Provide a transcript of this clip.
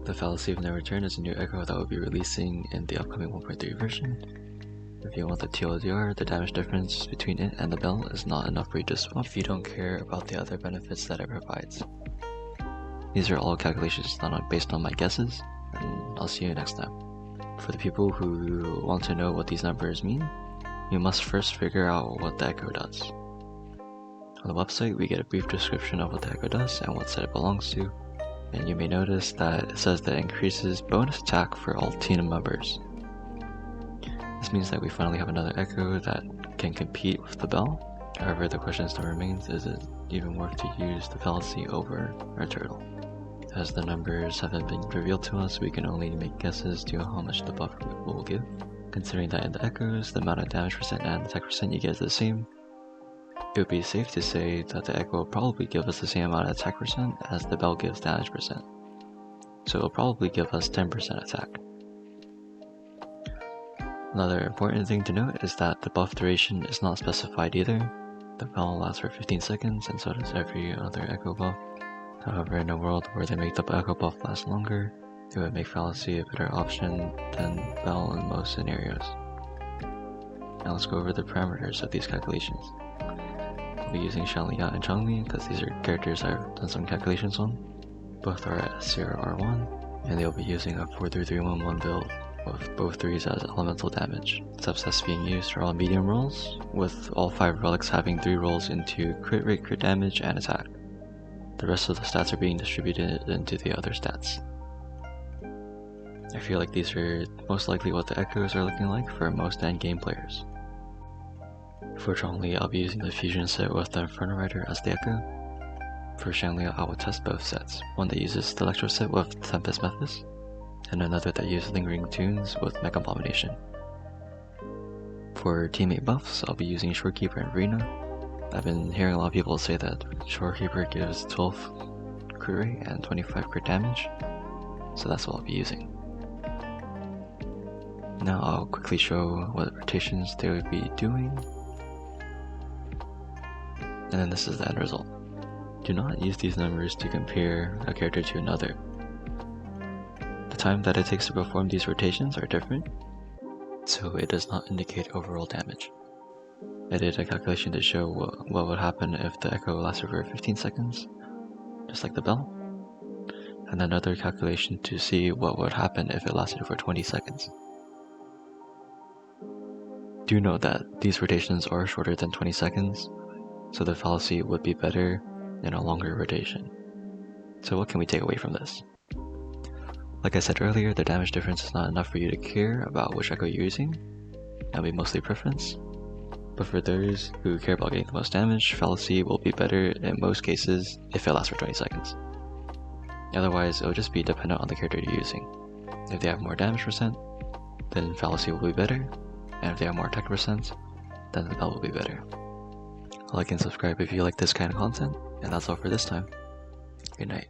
The Fallacy of No Return is a new echo that will be releasing in the upcoming 1.3 version. If you want the TLDR, the damage difference between it and the bell is not enough for you to swap if you don't care about the other benefits that it provides. These are all calculations not based on my guesses, and I'll see you next time. For the people who want to know what these numbers mean, you must first figure out what the echo does. On the website, we get a brief description of what the echo does and what set it belongs to, and you may notice that it says that it increases bonus attack for all team members. This means that we finally have another echo that can compete with the bell. However, the question still remains, is it even worth to use the fallacy over our turtle? As the numbers haven't been revealed to us, we can only make guesses to how much the buff will give. Considering that in the echoes, the amount of damage percent and attack percent you get is the same, it would be safe to say that the echo will probably give us the same amount of attack percent as the bell gives damage percent. So it will probably give us 10% attack. Another important thing to note is that the buff duration is not specified either. The bell lasts for 15 seconds and so does every other echo buff. However, in a world where they make the echo buff last longer, it would make Fallacy a better option than bell in most scenarios. Now let's go over the parameters of these calculations. I'll be using Shanlia and Changli because these are characters I've done some calculations on. Both are at S0R1, and they'll be using a 4-3-3-1-1 build, with both 3s as elemental damage. Subsets being used are all medium rolls, with all 5 relics having 3 rolls into crit rate, crit damage, and attack. The rest of the stats are being distributed into the other stats. I feel like these are most likely what the echoes are looking like for most endgame players. For Changli, I'll be using the fusion set with the Inferno Rider as the echo. For Shanlia, I will test both sets, one that uses the Electro set with Tempest Mephis, and another that uses Lingering Tunes with Mech Abomination. For teammate buffs, I'll be using Shorekeeper and Rena. I've been hearing a lot of people say that Shorekeeper gives 12 crit rate and 25 crit damage, so that's what I'll be using. Now I'll quickly show what rotations they would be doing, and then this is the end result. Do not use these numbers to compare a character to another. The time that it takes to perform these rotations are different, so it does not indicate overall damage. I did a calculation to show what would happen if the echo lasted for 15 seconds, just like the bell, and another calculation to see what would happen if it lasted for 20 seconds. Do note that these rotations are shorter than 20 seconds, so the fallacy would be better in a longer rotation. So what can we take away from this? Like I said earlier, the damage difference is not enough for you to care about which echo you're using. That'll be mostly preference. But for those who care about getting the most damage, Fallacy will be better in most cases if it lasts for 20 seconds. Otherwise, it will just be dependent on the character you're using. If they have more damage percent, then Fallacy will be better, and if they have more attack percent, then the bell will be better. Like and subscribe if you like this kind of content, and that's all for this time. Good night.